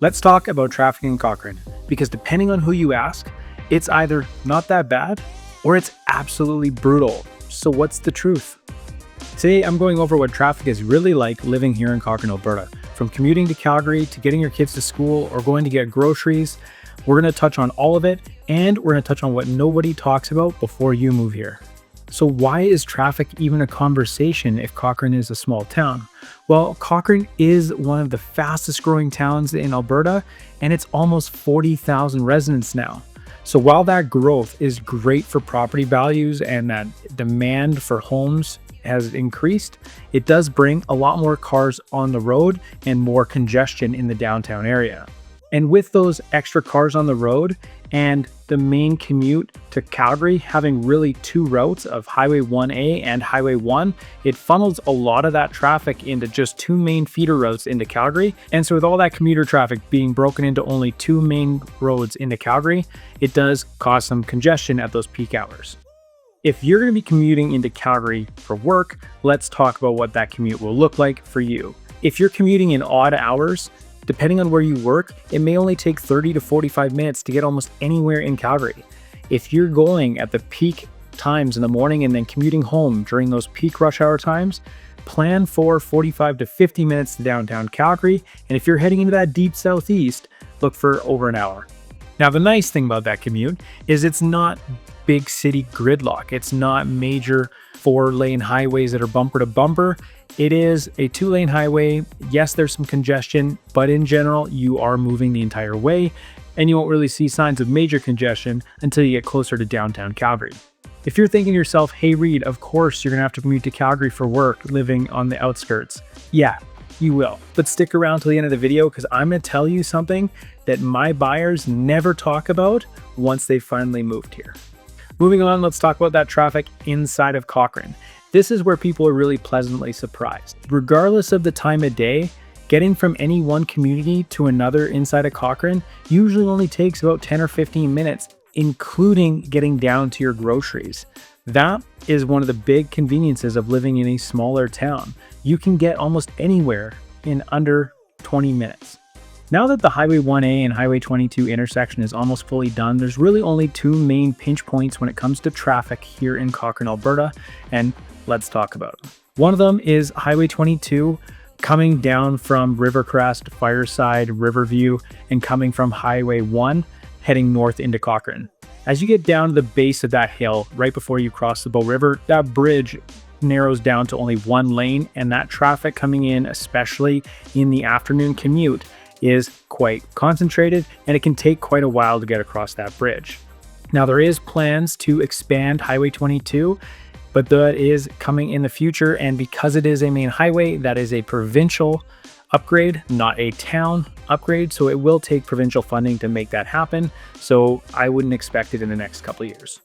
Let's talk about traffic in Cochrane, because depending on who you ask, it's either not that bad or it's absolutely brutal. So what's the truth? Today, I'm going over what traffic is really like living here in Cochrane, Alberta. From commuting to Calgary to getting your kids to school or going to get groceries, we're going to touch on all of it, and we're going to touch on what nobody talks about before you move here. So why is traffic even a conversation if Cochrane is a small town? Well, Cochrane is one of the fastest growing towns in Alberta, and it's almost 40,000 residents now. So while that growth is great for property values and that demand for homes has increased, it does bring a lot more cars on the road and more congestion in the downtown area. And with those extra cars on the road and the main commute to Calgary having really two routes of Highway 1A and Highway 1, it funnels a lot of that traffic into just two main feeder routes into Calgary. And so with all that commuter traffic being broken into only two main roads into Calgary, it does cause some congestion at those peak hours. If you're going to be commuting into Calgary for work, let's talk about what that commute will look like for you. If you're commuting in odd hours, depending on where you work, it may only take 30 to 45 minutes to get almost anywhere in Calgary. If you're going at the peak times in the morning and then commuting home during those peak rush hour times, plan for 45 to 50 minutes to downtown Calgary. And if you're heading into that deep southeast, look for over an hour. Now, the nice thing about that commute is it's not big city gridlock. It's not major 4-lane highways that are bumper to bumper. It is a 2-lane highway. Yes, there's some congestion, but in general, you are moving the entire way, and you won't really see signs of major congestion until you get closer to downtown Calgary. If you're thinking to yourself, hey Reed, of course you're gonna have to commute to Calgary for work living on the outskirts. Yeah, you will. But stick around till the end of the video, because I'm gonna tell you something that my buyers never talk about once they finally moved here. Moving on, let's talk about that traffic inside of Cochrane. This is where people are really pleasantly surprised. Regardless of the time of day, getting from any one community to another inside of Cochrane usually only takes about 10 or 15 minutes, including getting down to your groceries. That is one of the big conveniences of living in a smaller town. You can get almost anywhere in under 20 minutes. Now that the Highway 1A and Highway 22 intersection is almost fully done, there's really only two main pinch points when it comes to traffic here in Cochrane, Alberta, and let's talk about them. One of them is Highway 22 coming down from Rivercrest, Fireside, Riverview, and coming from Highway 1 heading north into Cochrane. As you get down to the base of that hill, right before you cross the Bow River, that bridge narrows down to only one lane, and that traffic coming in, especially in the afternoon commute, is quite concentrated, and it can take quite a while to get across that bridge. Now, there is plans to expand Highway 22, but that is coming in the future, and because it is a main highway, that is a provincial upgrade, not a town upgrade, so it will take provincial funding to make that happen, so I wouldn't expect it in the next couple of years.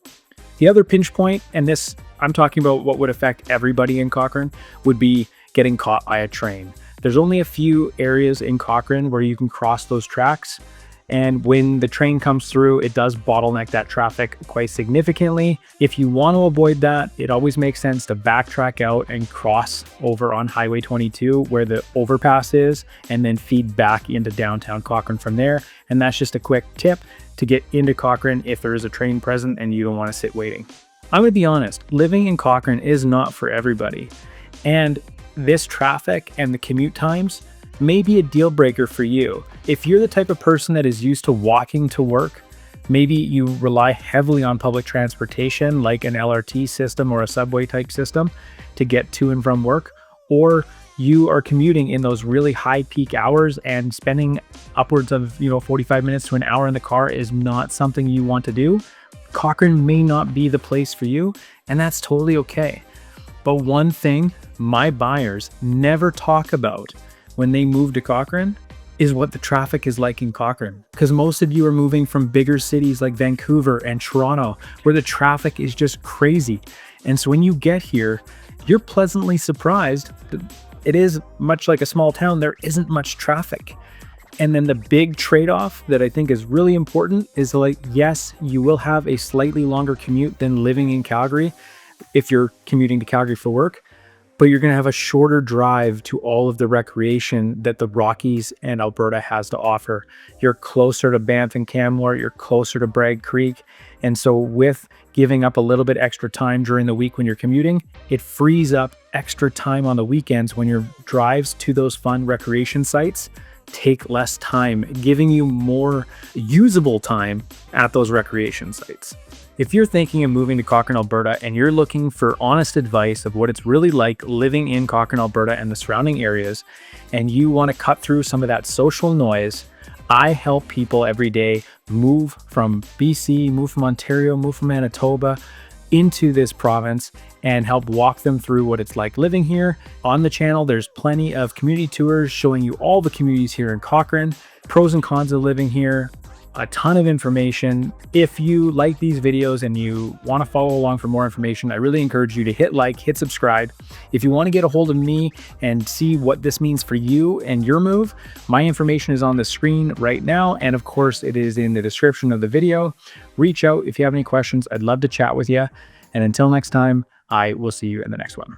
The other pinch point, and this I'm talking about what would affect everybody in Cochrane, would be getting caught by a train. There's only a few areas in Cochrane where you can cross those tracks, and when the train comes through, it does bottleneck that traffic quite significantly. If you want to avoid that, it always makes sense to backtrack out and cross over on Highway 22 where the overpass is, and then feed back into downtown Cochrane from there. And that's just a quick tip to get into Cochrane if there is a train present and you don't want to sit waiting. I'm going to be honest, living in Cochrane is not for everybody. And this traffic and the commute times may be a deal breaker for you. If you're the type of person that is used to walking to work, maybe you rely heavily on public transportation like an LRT system or a subway type system to get to and from work, or you are commuting in those really high peak hours and spending upwards of 45 minutes to an hour in the car is not something you want to do, Cochrane may not be the place for you, and that's totally okay. But one thing my buyers never talk about when they move to Cochrane is what the traffic is like in Cochrane. Because most of you are moving from bigger cities like Vancouver and Toronto, where the traffic is just crazy. And so when you get here, you're pleasantly surprised that it is much like a small town, there isn't much traffic. And then the big trade-off that I think is really important is yes, you will have a slightly longer commute than living in Calgary if you're commuting to Calgary for work, but you're going to have a shorter drive to all of the recreation that the Rockies and Alberta has to offer. You're closer to Banff and Canmore, you're closer to Bragg Creek. And so with giving up a little bit extra time during the week when you're commuting, it frees up extra time on the weekends when your drives to those fun recreation sites take less time, giving you more usable time at those recreation sites. If you're thinking of moving to Cochrane, Alberta, and you're looking for honest advice of what it's really like living in Cochrane, Alberta and the surrounding areas, and you want to cut through some of that social noise, I help people every day move from BC, move from Ontario, move from Manitoba into this province and help walk them through what it's like living here. On the channel, there's plenty of community tours showing you all the communities here in Cochrane, pros and cons of living here, a ton of information. If you like these videos and you want to follow along for more information, I really encourage you to hit like, hit subscribe. If you want to get a hold of me and see what this means for you and your move, my information is on the screen right now. And of course, it is in the description of the video. Reach out if you have any questions. I'd love to chat with you. And until next time, I will see you in the next one.